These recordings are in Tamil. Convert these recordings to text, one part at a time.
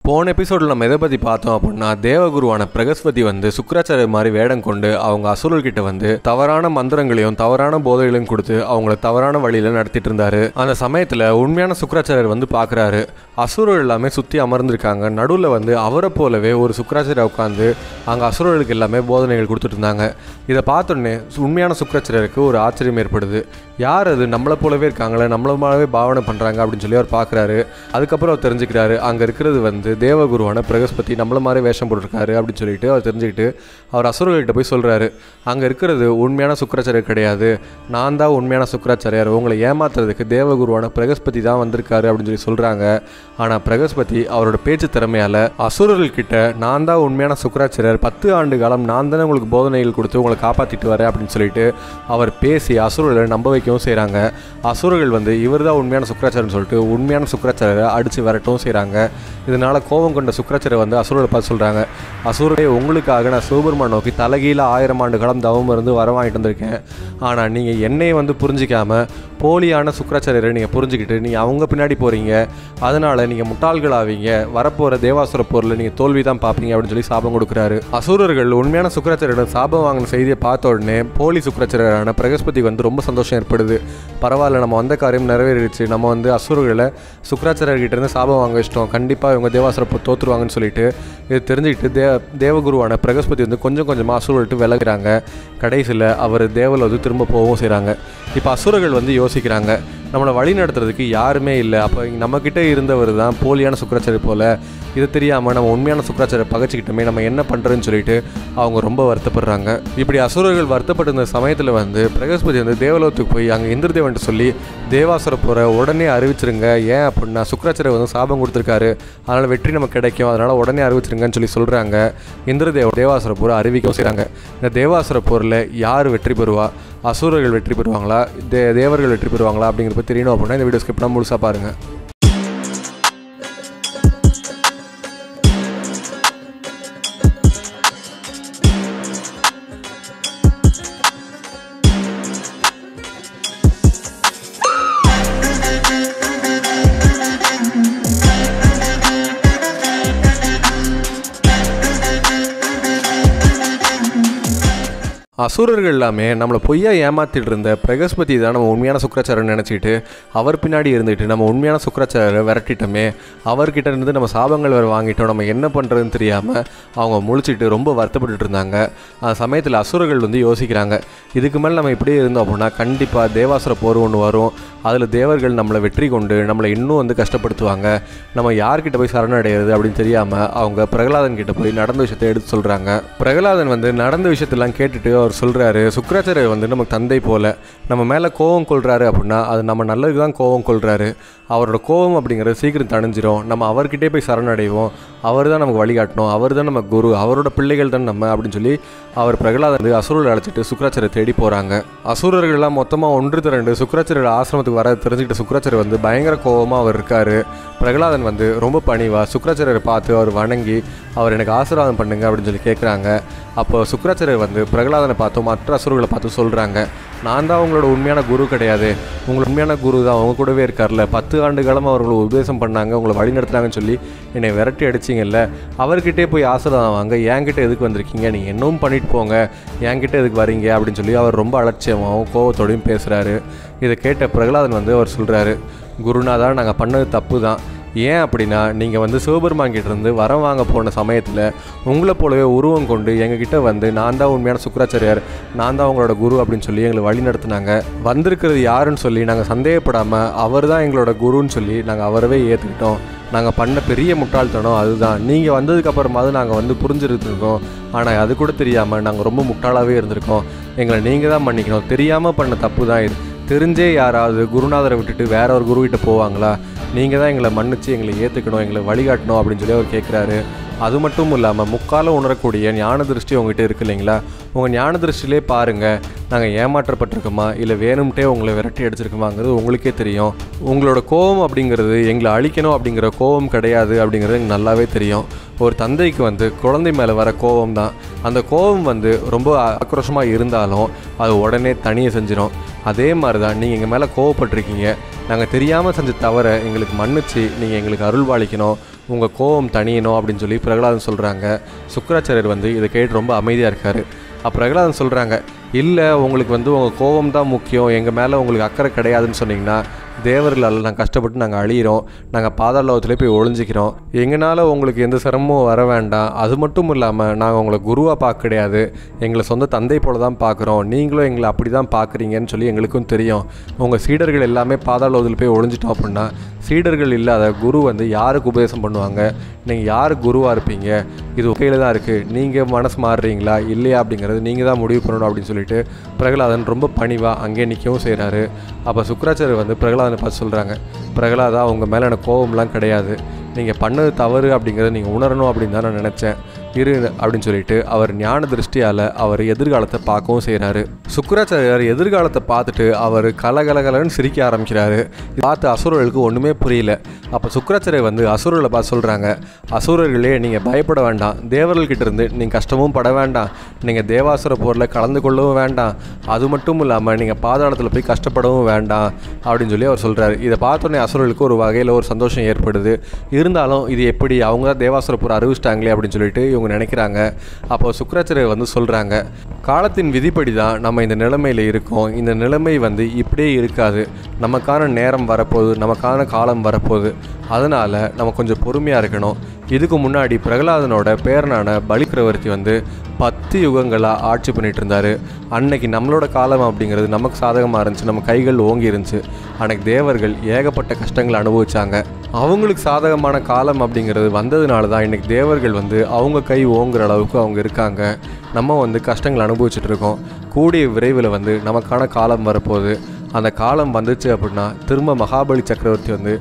போன எபிசோடில் நம்ம எதை பற்றி பார்த்தோம் அப்படின்னா, தேவகுருவான பிரகஸ்பதி வந்து சுக்கிராச்சாரியர் மாதிரி வேடம் கொண்டு அவங்க அசுரர்கிட்ட வந்து தவறான மந்திரங்களையும் தவறான போதைகளையும் கொடுத்து அவங்கள தவறான வழியில் நடத்திட்டு இருந்தாரு. அந்த சமயத்தில் உண்மையான சுக்கிராச்சாரியர் வந்து பார்க்குறாரு. அசுரர் எல்லாமே சுற்றி அமர்ந்திருக்காங்க. நடுவில் வந்து அவரை போலவே ஒரு சுக்கிராச்சாரியர் உட்காந்து அங்கே அசுரர்களுக்கு எல்லாமே போதனைகள் கொடுத்துட்டு இருந்தாங்க. இதை பார்த்தோன்னே உண்மையான சுக்கிராச்சாரியருக்கு ஒரு ஆச்சரியம் ஏற்படுது. யார் அது, நம்மளை போலவே இருக்காங்களே, நம்மள போலவே பாவனை பண்ணுறாங்க அப்படின்னு சொல்லி அவர் பார்க்குறாரு. அதுக்கப்புறம் அவர் தெரிஞ்சுக்கிறாரு, அங்கே இருக்கிறது வந்து தேவகுருவான பிரகஸ்பதி நம்மள மாதிரி வேஷம் போட்டிருக்காரு அப்படின்னு சொல்லிட்டு அவர் தெரிஞ்சுக்கிட்டு அவர் அசுரர்கிட்ட போய் சொல்கிறாரு, அங்கே இருக்கிறது உண்மையான சுக்கிராச்சாரியர் கிடையாது, நான் தான் உண்மையான சுக்கிராச்சாரியர், உங்களை ஏமாத்துறதுக்கு தேவகுருவான பிரகஸ்பதி தான் வந்திருக்காரு அப்படின்னு சொல்லி சொல்கிறாங்க. ஆனால் பிரகஸ்பதி அவரோட பேச்சு திறமையால் அசுரர்கள்கிட்ட நான் தான் உண்மையான சுக்கிராச்சாரியர், 10 ஆண்டு காலம் நான் தானே உங்களுக்கு போதனைகள் கொடுத்து உங்களை காப்பாற்றிட்டு வரேன் அப்படின்னு சொல்லிட்டு அவர் பேசி அசுரர்களை நம்ப வைக்கவும் செய்கிறாங்க. அசுரர்கள் வந்து இவர் தான் உண்மையான சுக்கிராச்சாரியர்னு சொல்லிட்டு உண்மையான சுக்கிராச்சாரியரை அடித்து விரட்டவும் செய்கிறாங்க. இதனால் கோபம் கொண்ட சுக்கிராச்சாரியர் வந்து அசுரரை பார்த்து சொல்கிறாங்க, அசுரரே, உங்களுக்காக நான் சிவபெருமான் நோக்கி தலைகீழ 1000 ஆண்டு காலம் தவம் இருந்து வர வாங்கிட்டு வந்திருக்கேன். ஆனால் நீங்கள் என்னையை வந்து புரிஞ்சிக்காமல் போலியான சுக்கிராச்சாரியரை நீங்கள் புரிஞ்சுக்கிட்டு நீங்கள் அவங்க பின்னாடி போகிறீங்க. அதனால் நீங்கள் முட்டாள்களாவீங்க. வரப்போகிற தேவாசுர போரில் நீங்கள் தோல்வி தான் பார்ப்பீங்க அப்படின்னு சொல்லி சாபம் கொடுக்குறாரு. அசுரர்கள் உண்மையான சுக்கிராச்சாரியரிடம் சாபம் வாங்கின செய்தியை பார்த்த உடனே போலி சுக்கிராச்சாரியரான பிரகஸ்பதி வந்து ரொம்ப சந்தோஷம் ஏற்படுது. பரவாயில்ல, நம்ம வந்த காரியம் நிறைவேறிடுச்சு, நம்ம வந்து அசுரர்களை சுக்கிராச்சாரியர்கிட்டேருந்து சாபம் வாங்க வச்சிட்டோம், கண்டிப்பாக இவங்க தேவாசுர போர் தோற்றுருவாங்கன்னு சொல்லிட்டு இது தெரிஞ்சுக்கிட்டு தேவகுருவான பிரகஸ்பதி வந்து கொஞ்சம் கொஞ்சமாக அசுரர்கிட்ட விலகுறாங்க. கடைசியில் அவர் தேவலோது திரும்ப போகவும் செய்கிறாங்க. இப்போ அசுரர்கள் வந்து யோசிக்கிறாங்க, நம்மளை வழி நடத்துறதுக்கு யாருமே இல்லை, அப்போ நம்மக்கிட்ட இருந்தவர் தான் போலியான சுக்கிராச்சாரியர் போல், இது தெரியாமல் நம்ம உண்மையான சுக்கிராச்சாரியர் பகைச்சிக்கிட்டோமே, நம்ம என்ன பண்ணுறதுன்னு சொல்லிட்டு அவங்க ரொம்ப வருத்தப்படுறாங்க. இப்படி அசுரர்கள் வருத்தப்பட்டிருந்த சமயத்தில் வந்து பிரகஸ்பதி வந்து தேவலோகத்துக்கு போய் அங்கே இந்திரதேவன்ட்டு சொல்லி தேவாசுர போரை உடனே அறிவிச்சிருங்க, ஏன் அப்படின்னா சுக்கிராச்சாரியர் வந்து சாபம் கொடுத்துருக்காரு, அதனால் வெற்றி நமக்கு கிடைக்கும், அதனால் உடனே அறிவிச்சிருங்கன்னு சொல்லி சொல்கிறாங்க. தேவாசுர போரை அறிவிக்கவும் செய்கிறாங்க. இந்த தேவாசுர போரில் யார் வெற்றி பெறுவா, அசுரர்கள் வெற்றி பெறுவாங்களா, தேவர்கள் வெற்றி பெறுவாங்களா அப்படிங்கிறத தெரியணும் அப்படின்னா இந்த வீடியோ ஸ்கிப் பண்ணாம முழுசாக பாருங்கள். அசுரர்கள் எல்லாமே நம்மளை பொய்யா ஏமாத்திட்டு இருந்த பிரகஸ்பதி தான் நம்ம உண்மையான சுக்கிராச்சாரியர் நினச்சிட்டு அவர் பின்னாடி இருந்துட்டு நம்ம உண்மையான சுக்கிராச்சாரியரை விரட்டிட்டோமே, அவர்கிட்ட இருந்து நம்ம சாபங்கள் வேறு வாங்கிட்டோம், நம்ம என்ன பண்ணுறதுன்னு தெரியாமல் அவங்க முழிச்சிட்டு ரொம்ப வருத்தப்பட்டு இருந்தாங்க. அந்த சமயத்தில் அசுரர்கள் வந்து யோசிக்கிறாங்க, இதுக்கு மேலே நம்ம இப்படியே இருந்தோம் அப்படின்னா கண்டிப்பாக தேவாசுர போர் ஒன்று வரும், அதில் தேவர்கள் நம்மளை வெற்றி கொண்டு நம்மளை இன்னும் வந்து கஷ்டப்படுத்துவாங்க, நம்ம யார்கிட்ட போய் சரணடைகிறது அப்படின்னு தெரியாமல் அவங்க பிரகலாதன் கிட்ட போய் நடந்த விஷயத்தை எடுத்து சொல்கிறாங்க. பிரகலாதன் வந்து நடந்த விஷயத்தெல்லாம் கேட்டுட்டு அவர் சொல்கிறாரு, சுக்கிராச்சாரியர் வந்து நமக்கு தந்தை போல, நம்ம மேலே கோபம் கொள்கிறாரு அப்படின்னா அது நம்ம நல்லதுக்கு தான் கோபம் கொள்கிறாரு, அவரோட கோபம் அப்படிங்கிறது சீக்கிரம் தணிஞ்சிரும், நம்ம அவர்கிட்டே போய் சரணடைவோம், அவர் தான் நமக்கு வழிகாட்டணும், அவர் தான் நம்ம குரு, அவரோட பிள்ளைகள் தான் நம்ம அப்படின்னு சொல்லி அவர் பிரகலாதன் வந்து அசுரர்களை அழைச்சிட்டு சுக்கிராச்சாரியரை தேடி போகிறாங்க. அசுரர்கள்லாம் மொத்தமாக ஒன்று திரண்டு சுக்கிராச்சாரியர் ஆசிரமத்துக்கு வர தெரிஞ்சுக்கிட்ட சுக்கிராச்சாரியர் வந்து பயங்கர கோபமாக அவர் இருக்கார். பிரகலாதன் வந்து ரொம்ப பணிவாக சுக்கிராச்சாரியரை பார்த்து அவர் வணங்கி அவர் எனக்கு ஆசீர்வாதம் பண்ணுங்க அப்படின்னு சொல்லி கேட்குறாங்க. அப்போ சுக்கிராச்சாரியர் வந்து பிரகலாதனை பார்த்தும் மற்ற அசுரர்களை பார்த்து சொல்கிறாங்க, நான் தான் உங்களோட உண்மையான குரு கிடையாது, உங்களோட உண்மையான குரு தான் அவங்க கூடவே இருக்கார்ல, 10 ஆண்டு காலமாக அவர்களை உபதேசம் பண்ணாங்க, உங்களை வழி நடத்துனாங்கன்னு சொல்லி என்னை விரட்டி அடிச்சிங்கல்ல, அவர்கிட்டே போய் ஆசீர்வாதம் வாங்க, என்கிட்ட எதுக்கு வந்திருக்கீங்க, நீங்கள் இன்னும் பண்ணிட்டு போங்க, என்கிட்ட எதுக்கு வரீங்க அப்படின்னு சொல்லி அவர் ரொம்ப அலட்சியமாகவும் கோபத்தோடையும் பேசுகிறாரு. இதை கேட்ட பிரகலாதன் வந்து அவர் சொல்கிறாரு, குருநாதா, நாங்கள் பண்ணது தப்பு தான், ஏன் அப்படின்னா நீங்கள் வந்து சிவபெருமான் கிட்டேருந்து வரம் வாங்க போன சமயத்தில் உங்களை போலவே உருவம் கொண்டு எங்ககிட்ட வந்து நான் தான் உண்மையான சுக்கிராச்சாரியர், நான் தான் உங்களோட குரு அப்படின்னு சொல்லி எங்களை வழி நடத்துனாங்க, வந்திருக்கிறது யாருன்னு சொல்லி நாங்கள் சந்தேகப்படாமல் அவர் தான் எங்களோட குருன்னு சொல்லி நாங்கள் அவரவே ஏற்றுக்கிட்டோம், நாங்கள் பண்ண பெரிய முட்டாள்தனம் அதுதான், நீங்கள் வந்ததுக்கப்புறமாவது நாங்கள் வந்து புரிஞ்சிருந்துருக்கோம், ஆனால் அது கூட தெரியாமல் நாங்கள் ரொம்ப முட்டாளாகவே இருந்திருக்கோம், எங்களை நீங்கள் தான் மன்னிக்கணும், தெரியாமல் பண்ண தப்பு தான் இது, தெரிஞ்சே யாராவது குருநாதரை விட்டுட்டு வேற ஒரு குருக்கிட்ட போவாங்களா, நீங்கள் தான் எங்களை மன்னிச்சு எங்களை ஏற்றுக்கணும், எங்களை வழிகாட்டணும் அப்படின்னு சொல்லி அவர் கேட்குறாரு. அது மட்டும் இல்லாமல் முக்காலம் உணரக்கூடிய ஞான திருஷ்டி உங்ககிட்ட இருக்கு இல்லைங்களா, உங்கள் ஞான திருஷ்டிலே பாருங்கள், நாங்கள் ஏமாற்றப்பட்டிருக்கோமா இல்லை வேணும்ட்டே உங்களை விரட்டி அடிச்சிருக்கோமாங்கிறது உங்களுக்கே தெரியும், உங்களோட கோபம் அப்படிங்கிறது எங்களை அழிக்கணும் அப்படிங்கிற கோபம் கிடையாது அப்படிங்கிறது எனக்கு நல்லாவே தெரியும். ஒரு தந்தைக்கு வந்து குழந்தை மேலே வர கோபம் தான், அந்த கோபம் வந்து ரொம்ப ஆக்ரோஷமாக இருந்தாலும் அது உடனே தனியை செஞ்சிடும். அதே மாதிரி தான் நீங்கள் எங்கள் மேலே கோவப்பட்டிருக்கீங்க, நாங்கள் தெரியாமல் செஞ்ச தவிர எங்களுக்கு மன்னிச்சு நீங்கள் எங்களுக்கு அருள்வாளிக்கணும், உங்கள் கோபம் தணியணும் அப்படின்னு சொல்லி பிரகலாதன் சொல்கிறாங்க. சுக்கிராச்சாரியர் வந்து இதை கேட்டு ரொம்ப அமைதியாக இருக்கார். பிரகலாதன் சொல்கிறாங்க, இல்லை உங்களுக்கு வந்து உங்கள் கோபம் தான் முக்கியம், எங்கள் மேலே உங்களுக்கு அக்கறை கிடையாதுன்னு சொன்னீங்கன்னா தேவர்களால் நாங்கள் கஷ்டப்பட்டு நாங்கள் அழியிறோம், நாங்கள் பாதாளத்திலே போய் ஒளிஞ்சிக்கிறோம், எங்களால் உங்களுக்கு எந்த சிரமமும் வர வேண்டாம். அது மட்டும் இல்லாமல் நாங்கள் உங்களை குருவாக பார்க்க கிடையாது, எங்களை சொந்த தந்தை போல தான் பார்க்குறோம், நீங்களும் எங்களை அப்படி தான் பார்க்குறீங்கன்னு சொல்லி எங்களுக்கும் தெரியும். உங்கள் சீடர்கள் எல்லாமே பாதாளத்தில் போய் ஒளிஞ்சிட்டோம் அப்படின்னா சீடர்கள் இல்லாத குரு வந்து யாருக்கு உபதேசம் பண்ணுவாங்க, நீங்கள் யாருக்கு குருவாக இருப்பீங்க, இது கையில் தான் இருக்குது, நீங்கள் மனசு மாறுறீங்களா இல்லையா அப்படிங்கிறது நீங்கள் தான் முடிவு பண்ணணும் அப்படின்னு சொல்லிட்டு பிரகலாதன் ரொம்ப பணிவாக அங்கேயே நிற்கவும் செய்கிறாரு. அப்போ சுக்கிராச்சாரியர் வந்து பிரகலாதனை பார்த்து சொல்கிறாங்க, பிரகலாதா உங்கள் மேலே எனக்கு கோபம்லாம் கிடையாது, நீங்கள் பண்ணது தவறு அப்படிங்கிறத நீங்கள் உணரணும் அப்படின்னு தான் நான் நினச்சேன் இரு அப்படின்னு சொல்லிட்டு அவர் ஞான திருஷ்டியால் அவர் எதிர்காலத்தை பார்க்கவும் செய்கிறாரு. சுக்கிராச்சாரியர் எதிர்காலத்தை பார்த்துட்டு அவர் கலகலகலன்னு சிரிக்க ஆரம்பிக்கிறாரு. பார்த்து அசுரர்களுக்கு ஒன்றுமே புரியல. அப்போ சுக்கிராச்சாரியர் வந்து அசுரர்களை பார்த்து சொல்கிறாங்க, அசுரர்களே நீங்கள் பயப்பட வேண்டாம், தேவர்கள்கிட்ட இருந்து நீங்கள் கஷ்டமும் பட வேண்டாம், நீங்கள் தேவாசுர போரில் கலந்து கொள்ளவும் வேண்டாம், அது மட்டும் இல்லாமல் நீங்கள் பாதாளத்தில் போய் கஷ்டப்படவும் வேண்டாம் அப்படின்னு சொல்லி அவர் சொல்கிறாரு. இதை பார்த்தோன்னே அசுரர்களுக்கு ஒரு வகையில் ஒரு சந்தோஷம் ஏற்படுது. இருந்தாலும் இது எப்படி அவங்க தான் தேவாசுர போர் அறிவிச்சிட்டாங்களே அப்படின்னு சொல்லிட்டு இவங்க நினைக்கிறாங்க. அப்போ சுக்கிராச்சாரியர் வந்து சொல்கிறாங்க, காலத்தின் விதிப்படி தான் நம்ம இந்த நிலைமையில் இருக்கோம், இந்த நிலைமை வந்து இப்படியே இருக்காது, நமக்கான நேரம் வரப்போகுது, நமக்கான காலம் வரப்போகுது, அதனால் நம்ம கொஞ்சம் பொறுமையாக இருக்கணும். இதுக்கு முன்னாடி பிரகலாதனோட பேரனான பலிக்கிரவர்த்தி வந்து 10 யுகங்களாக ஆட்சி பண்ணிகிட்டு இருந்தார். அன்னைக்கு நம்மளோட காலம் அப்படிங்கிறது நமக்கு சாதகமாக இருந்துச்சு, நம்ம கைகள் ஓங்கி இருந்துச்சு. அன்னைக்கு தேவர்கள் ஏகப்பட்ட கஷ்டங்களை அனுபவிச்சாங்க. அவங்களுக்கு சாதகமான காலம் அப்படிங்கிறது வந்ததுனால தான் இன்றைக்கி தேவர்கள் வந்து அவங்க கை ஓங்குற அளவுக்கு அவங்க இருக்காங்க. நம்ம வந்து கஷ்டங்களை அனுபவிச்சுட்டு இருக்கோம். கூடிய விரைவில் வந்து நமக்கான காலம் வரப்போகுது. அந்த காலம் வந்துச்சு அப்படின்னா திரும்ப மகாபலி சக்கரவர்த்தி வந்து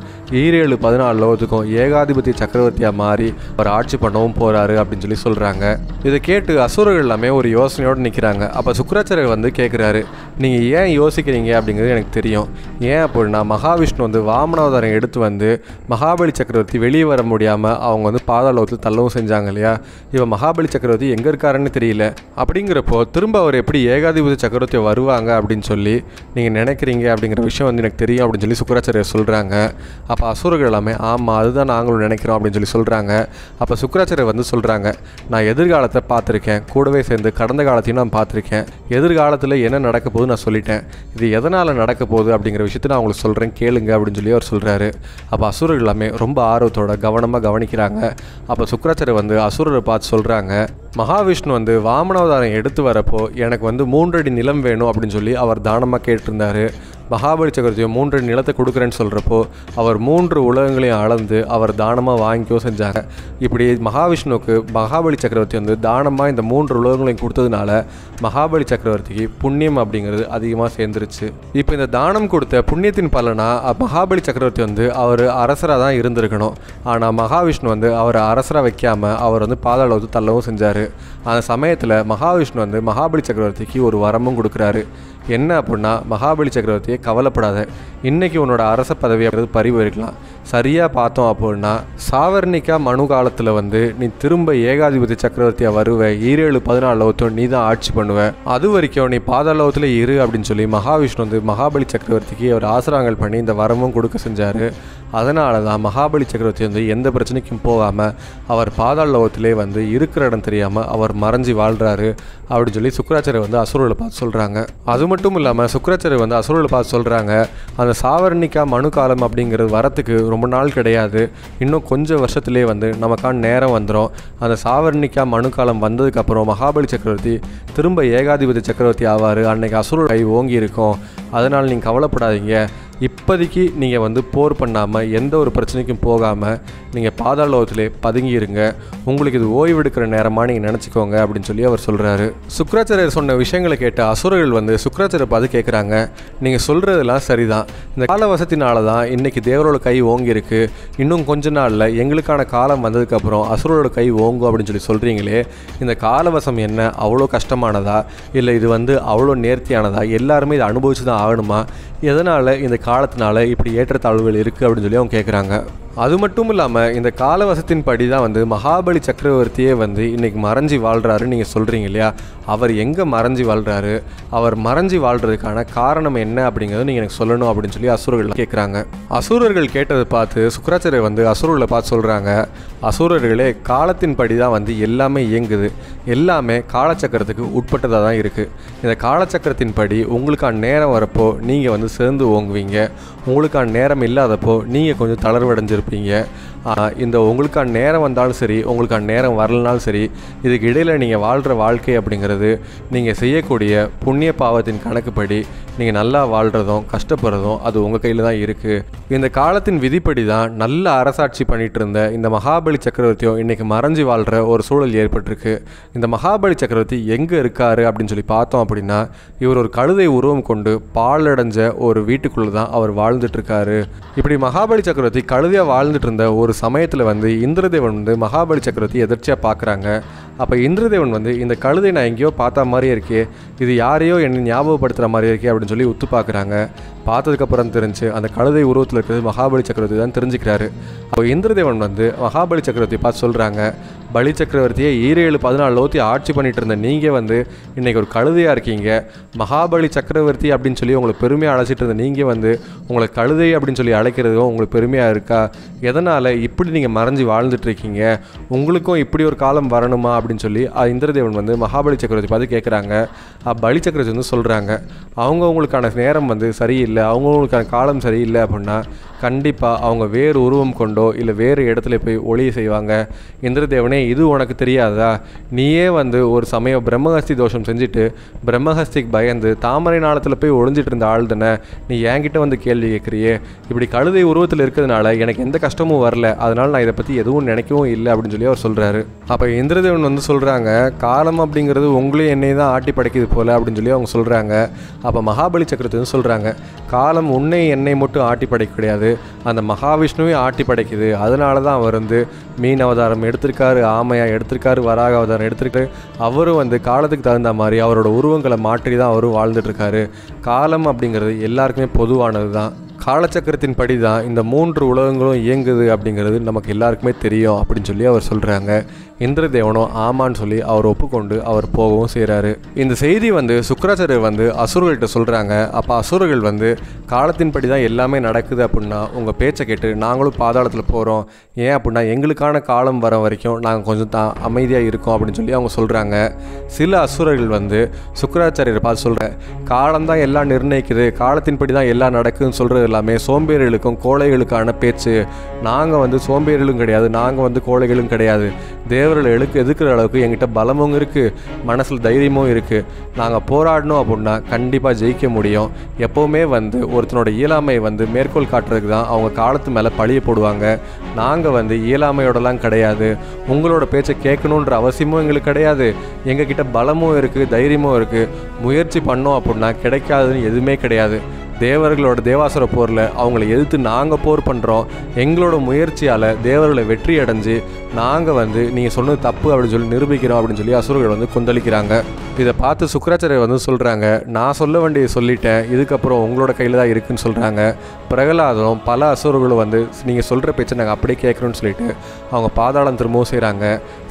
7-14 லோகத்துக்கும் ஏகாதிபத்திய சக்கரவர்த்தியாக மாறி அவர் ஆட்சி பண்ணவும் போகிறாரு அப்படின்னு சொல்லி சொல்கிறாங்க. இதை கேட்டு அசுரர்கள் எல்லாமே ஒரு யோசனையோடு நிற்கிறாங்க. அப்போ சுக்கிராச்சாரியர் வந்து கேட்குறாரு, நீங்கள் ஏன் யோசிக்கிறீங்க அப்படிங்கிறது எனக்கு தெரியும். ஏன் அப்படின்னா மகாவிஷ்ணு வந்து வாமனாவதாரம் எடுத்து வந்து மகாபலி சக்கரவர்த்தி வெளியே வர முடியாமல் அவங்க வந்து பாதாளத்தில் தள்ளவும் செஞ்சாங்க இல்லையா. இவன் மகாபலி சக்கரவர்த்தி எங்கே இருக்காருன்னு தெரியல. அப்படிங்கிறப்போ திரும்ப அவர் எப்படி ஏகாதிபதி சக்கரவர்த்தி வருவாங்க அப்படின்னு சொல்லி நீங்கள் நினைக்கிறீங்க அப்படிங்கிற விஷயம் வந்து எனக்கு தெரியும் அப்படின்னு சொல்லி சுக்கிராச்சாரியர் சொல்கிறாங்க. அப்போ அசுரர்கள் எல்லாமே ஆமாம் அதுதான் நாங்களும் நினைக்கிறோம் அப்படின்னு சொல்லி சொல்கிறாங்க. அப்போ சுக்கிராச்சாரியர் வந்து சொல்கிறாங்க, நான் எதிர்காலத்தை பார்த்துருக்கேன், கூடவே சேர்ந்து கடந்த காலத்தையும் நான் பார்த்துருக்கேன், எதிர்காலத்தில் என்ன நடக்க போகுது நான் சொல்லிட்டேன், இது எதனால் நடக்க போகுது அப்படிங்கிற விஷயத்தை நான் உங்களுக்கு சொல்கிறேன் கேளுங்க அப்படின்னு சொல்லி அவர் சொல்கிறாரு. அப்போ அசுரர்கள் எல்லாமே ரொம்ப ஆர்வத்தோட கவனமாக கவனிக்கிறாங்க. அப்போ சுக்கிராச்சாரியர் வந்து அசுரரை பார்த்து சொல்கிறாங்க, மகாவிஷ்ணு வந்து வாமனாவதாரம் எடுத்து வரப்போ எனக்கு வந்து 3 அடி நிலம் வேணும் அப்படின்னு சொல்லி அவர் தானமாக கேட்டிருந்தாரு. மகாபலி சக்கரவர்த்தியை 3 அடி நிலத்தை கொடுக்குறேன்னு சொல்கிறப்போ அவர் 3 உலகங்களையும் அளந்து அவர் தானமாக வாங்கிக்கோ செஞ்சாங்க. இப்படி மகாவிஷ்ணுவுக்கு மகாபலி சக்கரவர்த்தி வந்து தானமாக இந்த 3 உலகங்களையும் கொடுத்ததுனால மகாபலி சக்கரவர்த்திக்கு புண்ணியம் அப்படிங்கிறது அதிகமாக சேர்ந்துருச்சு. இப்போ இந்த தானம் கொடுத்த புண்ணியத்தின் பலனாக மகாபலி சக்கரவர்த்தி வந்து அவர் அரசராக தான் இருந்திருக்கணும். ஆனால் மகாவிஷ்ணு வந்து அவரை அரசராக வைக்காமல் அவர் வந்து பாதாளத்தை தள்ளவும் செஞ்சார். அந்த சமயத்தில் மகாவிஷ்ணு வந்து மகாபலி சக்கரவர்த்திக்கு ஒரு வரமும் கொடுக்குறாரு. என்ன அப்படின்னா, மகாபலி சக்கரவர்த்தியை கவலைப்படாத, இன்றைக்கி உன்னோட அரச பதவி அப்படிங்கிறது பறிவு இருக்கலாம். சரியாக பார்த்தோம் அப்படின்னா சாவர்ணிகா மனு காலத்தில் வந்து நீ திரும்ப ஏகாதிபதி சக்கரவர்த்தியாக வருவ, 7-14 லோகத்தோடு நீ தான் ஆட்சி பண்ணுவ, அது வரைக்கும் நீ பாதாளத்தில் இரு அப்படின்னு சொல்லி மகாவிஷ்ணு வந்து மகாபலி சக்கரவர்த்திக்கு அவர் ஆசிராங்கள் பண்ணி இந்த வரமும் கொடுக்க செஞ்சார். அதனால தான் மகாபலி சக்கரவர்த்தி வந்து எந்த பிரச்சனைக்கும் போகாமல் அவர் பாதாள லோகத்திலே வந்து இருக்கிற இடம் தெரியாமல் அவர் மறைஞ்சி வாழ்கிறாரு அப்படின்னு சொல்லி சுக்கிராச்சாரியர் வந்து அசுரர்களை பார்த்து சொல்கிறாங்க. அது மட்டும் இல்லாமல் சுக்கிராச்சாரியர் வந்து அசுரர்களை பார்த்து சொல்கிறாங்க, அந்த சாவர்ணிகா மனு காலம் அப்படிங்கிறது வரத்துக்கு ரொம்ப நாள் கிடையாது, இன்னும் கொஞ்சம் வருஷத்துலேயே வந்து நமக்கான நேரம் வந்துடும். அந்த சாவர்ணிகா மனு காலம் வந்ததுக்கப்புறம் மகாபலி சக்கரவர்த்தி திரும்ப ஏகாதிபதி சக்கரவர்த்தி ஆவார். அன்னைக்கு அசுரர் கை ஓங்கி இருக்கும். அதனால் நீங்கள் கவலைப்படாதீங்க, இப்போதைக்கு நீங்கள் வந்து போர் பண்ணாமல் எந்த ஒரு பிரச்சனைக்கும் போகாமல் நீங்கள் பாதாளத்திலே பதுங்கியிருங்க, உங்களுக்கு இது ஓய்வெடுக்கிற நேரமாக நீங்கள் நினச்சிக்கோங்க அப்படின்னு சொல்லி அவர் சொல்கிறாரு. சுக்கிராச்சாரியர் சொன்ன விஷயங்களை கேட்ட அசுரர்கள் வந்து சுக்கிராச்சாரியர் பார்த்து கேட்குறாங்க, நீங்கள் சொல்கிறதெல்லாம் சரிதான், இந்த காலவசத்தினால தான் இன்றைக்கி தேவரோட கை ஓங்கியிருக்கு, இன்னும் கொஞ்ச நாளில் எங்களுக்கான காலம் வந்ததுக்கப்புறம் அசுரரோட கை ஓங்கும் அப்படின்னு சொல்லி சொல்கிறீங்களே, இந்த காலவசம் என்ன அவ்வளோ கஷ்டமானதா, இல்லை இது வந்து அவ்வளோ நேர்த்தியானதா, எல்லாருமே இதை அனுபவிச்சு தான் ஆகணுமா, எதனால் இந்த காலத்தினால இப்படி ஏற்றத்தாழ்வுகள் இருக்குது அப்படின்னு சொல்லி அவங்க கேட்குறாங்க. அது மட்டும் இல்லாமல் இந்த காலவசத்தின் படி தான் வந்து மகாபலி சக்கரவர்த்தியே வந்து இன்றைக்கி மறைஞ்சி வாழ்கிறாரு நீங்கள் சொல்கிறீங்க இல்லையா? அவர் எங்கே மறைஞ்சி வாழ்கிறாரு, அவர் மறைஞ்சி வாழ்கிறதுக்கான காரணம் என்ன அப்படிங்கிறத நீங்கள் எனக்கு சொல்லணும் அப்படின்னு சொல்லி அசுரர்கள் கேட்குறாங்க. அசுரர்கள் கேட்டதை பார்த்து சுக்கிராச்சாரியர் வந்து அசுரர்களை பார்த்து சொல்கிறாங்க, அசுரர்களே காலத்தின் படி தான் வந்து எல்லாமே இயங்குது, எல்லாமே காலச்சக்கரத்துக்கு உட்பட்டதாக தான் இருக்குது. இந்த காலச்சக்கரத்தின் படி உங்களுக்கான நேரம் வரப்போ நீங்கள் வந்து சேர்ந்து ஓங்குவீங்க, உங்களுக்கான நேரம் இல்லாதப்போ நீங்கள் கொஞ்சம் தளர்வடைஞ்சிருப்பீங்க. இந்த உங்களுக்கான நேரம் வந்தாலும் சரி, உங்களுக்கான நேரம் வரலனாலும் சரி, இதுக்கு இடையில் நீங்கள் வாழ்கிற வாழ்க்கை அப்படிங்கிறது நீங்கள் செய்யக்கூடிய புண்ணிய பாவத்தின் கணக்குப்படி நீங்கள் நல்லா வாழ்கிறதும் கஷ்டப்படுறதும் அது உங்கள் கையில் தான் இருக்குது. இந்த காலத்தின் விதிப்படி தான் நல்ல அரசாட்சி பண்ணிகிட்டு இருந்த இந்த மகாபலி சக்கரவர்த்தியும் இன்றைக்கி மறைஞ்சி வாழ்கிற ஒரு சூழல் ஏற்பட்டிருக்கு. இந்த மகாபலி சக்கரவர்த்தி எங்கே இருக்காரு அப்படின்னு சொல்லி பார்த்தோம் அப்படின்னா, இவர் ஒரு கழுதை உருவம் கொண்டு பாலடைஞ்ச ஒரு வீட்டுக்குள்ளே தான் அவர் வாழ்ந்துட்டுருக்காரு. இப்படி மகாபலி சக்கரவர்த்தி கழுதையாக வாழ்ந்துட்டு இருந்த ஒரு சமயத்தில் வந்து இந்திரதேவன் வந்து மகாபலி சக்கரவர்த்தி எதிர்ச்சியாக பார்க்குறாங்க. அப்போ இந்திரதேவன் வந்து இந்த கழுதை நான் எங்கேயோ பார்த்தா மாதிரியே இருக்கே, இது யாரையோ என்னை ஞாபகப்படுத்துகிற மாதிரியே இருக்கே அப்படின்னு சொல்லி உத்து பார்க்குறாங்க. பார்த்ததுக்கப்புறம் தெரிஞ்சு அந்த கழுதை உருவத்தில் இருக்கிறது மகாபலி சக்கரவர்த்தி தான் தெரிஞ்சுக்கிறாரு. அப்போ இந்திரதேவன் வந்து மகாபலி சக்கரவர்த்தி பார்த்து சொல்கிறாங்க, பலி சக்கரவர்த்தியை 17-14 லோத்தி ஆட்சி பண்ணிட்டு இருந்த நீங்கள் வந்து இன்றைக்கி ஒரு கழுதையாக இருக்கீங்க. மகாபலி சக்கரவர்த்தி அப்படின்னு சொல்லி உங்களுக்கு பெருமையாக அழைச்சிட்டு இருந்த நீங்கள் வந்து உங்களை கழுதை அப்படின்னு சொல்லி அழைக்கிறதும் உங்களுக்கு பெருமையாக இருக்கா? எதனால் இப்படி நீங்கள் மறைஞ்சி வாழ்ந்துட்டுருக்கீங்க? உங்களுக்கும் இப்படி ஒரு காலம் வரணுமா அப்படின்னு சொல்லி இந்திரதேவன் வந்து மகாபலி சக்கரவர்த்தி பார்த்து கேட்குறாங்க. பலி சக்கரவர்த்தி வந்து சொல்கிறாங்க, அவங்கவுங்களுக்கான நேரம் வந்து சரியில்லை, அவங்கவுங்களுக்கான காலம் சரியில்லை அப்படின்னா கண்டிப்பாக அவங்க வேறு உருவம் கொண்டோ இல்லை வேறு இடத்துல போய் ஒளியை செய்வாங்க. இந்திரதேவனே, இது உனக்கு தெரியாதா? நீயே வந்து ஒரு சமயம் பிரம்மஹஸ்தி தோஷம் செஞ்சுட்டு பிரம்மஹஸ்திக்கு பயந்து தாமரை நாளத்தில் போய் ஒளிஞ்சிட்டு இருந்த ஆள் தானே, நீ என்கிட்ட வந்து கேள்வி கேட்குறியே? இப்படி கழுதை உருவத்தில் இருக்கிறதுனால எனக்கு எந்த கஷ்டமும் வரல, அதனால் நான் இதை பற்றி எதுவும் நினைக்கவும் இல்லை அப்படின்னு சொல்லி அவர் சொல்கிறாரு. அப்போ இந்திரதேவன் வந்து சொல்கிறாங்க, காலம் அப்படிங்கிறது உங்களையும் என்னை தான் ஆட்டி படைக்குது போல் அப்படின்னு சொல்லி அவங்க சொல்கிறாங்க. அப்போ மகாபலி சக்கரவர்த்தி வந்து சொல்கிறாங்க, காலம் உன்னை என்னை மட்டும் ஆட்டி படைக்க கிடையாது, அந்த மகாவிஷ்ணுவே ஆட்டி படைக்குது. அதனால தான் அவர் வந்து மீன் அவதாரம் எடுத்திருக்காரு, ஆமையா எடுத்திருக்காரு, வராக அவதாரம் எடுத்திருக்காரு. அவரும் வந்து காலத்துக்கு தகுந்த மாதிரி அவரோட உருவங்களை மாற்றி தான் அவரும் வாழ்ந்துட்டுருக்காரு. காலம் அப்படிங்கிறது எல்லாருக்குமே பொதுவானது தான். காலச்சக்கரத்தின் படி தான் இந்த 3 உலகங்களும் இயங்குது அப்படிங்கிறது நமக்கு எல்லாருக்குமே தெரியும் அப்படின்னு சொல்லி அவர் சொல்கிறாங்க. இந்திரதேவனும் ஆமான்னு சொல்லி அவர் ஒப்புக்கொண்டு அவர் போகவும் செய்கிறாரு. இந்த செய்தி வந்து சுக்கிராச்சாரியர் வந்து அசுரர்கள்ட்ட சொல்கிறாங்க. அப்போ அசுரர்கள் வந்து காலத்தின்படி தான் எல்லாமே நடக்குது அப்படின்னா உங்கள் பேச்சை கேட்டு நாங்களும் பாதாளத்தில் போகிறோம், ஏன் அப்படின்னா எங்களுக்கான காலம் வர வரைக்கும் நாங்கள் கொஞ்சம் அமைதியாக இருக்கோம் அப்படின்னு சொல்லி அவங்க சொல்கிறாங்க. சில அசுரர்கள் வந்து சுக்கிராச்சாரியரை பார்த்து சொல்கிற, காலம்தான் எல்லாம் நிர்ணயிக்குது, காலத்தின்படி தான் எல்லாம் நடக்குதுன்னு சொல்கிறது எல்லாமே சோம்பேறிகளுக்கும் கோழைகளுக்கான பேச்சு. நாங்கள் வந்து சோம்பேறிகளும் கிடையாது, நாங்கள் வந்து கோழைகளும் கிடையாது. தேவர்களை எதிர்க்கிற அளவுக்கு எங்கிட்ட பலமும் இருக்குது, மனசில் தைரியமும் இருக்குது. நாங்கள் போராடணும் அப்படின்னா கண்டிப்பாக ஜெயிக்க முடியும். எப்போவுமே வந்து ஒருத்தனோட இயலாமை வந்து மேற்கோள் காட்டுறதுக்கு தான் அவங்க காலத்து மேலே பழிய போடுவாங்க. நாங்கள் வந்து இயலாமையோடலாம் கிடையாது, உங்களோட பேச்சை கேட்கணுன்ற அவசியமும் எங்களுக்கு கிடையாது. எங்ககிட்ட பலமும் இருக்குது, தைரியமும் இருக்குது. முயற்சி பண்ணோம் அப்படின்னா கிடைக்காதுன்னு எதுவுமே கிடையாது. தேவர்களோட தேவாசுர போரில் அவங்கள எதிர்த்து நாங்கள் போர் பண்ணுறோம். எங்களோட முயற்சியால் தேவர்களை வெற்றி அடைஞ்சு நாங்கள் வந்து நீங்கள் சொன்னது தப்பு அப்படின்னு சொல்லி நிரூபிக்கிறோம் அப்படின்னு சொல்லி அசுரர்கள் வந்து கொந்தளிக்கிறாங்க. இதை பார்த்து சுக்கிராச்சாரியர் வந்து சொல்கிறாங்க, நான் சொல்ல வேண்டியதை சொல்லிட்டேன், இதுக்கப்புறம் உங்களோட கையில் தான் இருக்குதுன்னு சொல்கிறாங்க. பிரகலாதம் பல அசுரர்களும் வந்து நீங்கள் சொல்கிற பேச்சை நாங்கள் அப்படியே கேட்குறோன்னு சொல்லிட்டு அவங்க பாதாளம் திரும்பவும் செய்கிறாங்க.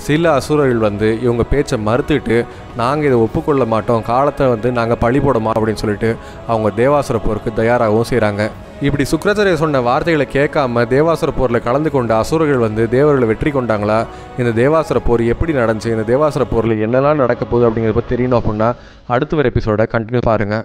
சில அசுரர்கள் வந்து இவங்க பேச்சை மறுத்துட்டு நாங்கள் இதை ஒப்புக்கொள்ள மாட்டோம், காலத்தை வந்து நாங்கள் பழி போடமா அப்படின்னு சொல்லிட்டு அவங்க தேவாசுர போருக்கு தயாராகவும் செய்கிறாங்க. இப்படி சுக்கிராச்சாரியர் சொன்ன வார்த்தைகளை கேட்காம தேவாசுர போரில் கலந்து கொண்ட அசுரர்கள் வந்து தேவர்களை வெற்றி கொண்டாங்களா? இந்த தேவாசுர போர் எப்படி நடந்துச்சு, இந்த தேவாசுர போரில் என்னெல்லாம் நடக்க போகுது அப்படிங்கிறத பற்றி தெரியணும் அப்படின்னா அடுத்த ஒரு எபிசோட கண்டினியூ பாருங்கள்.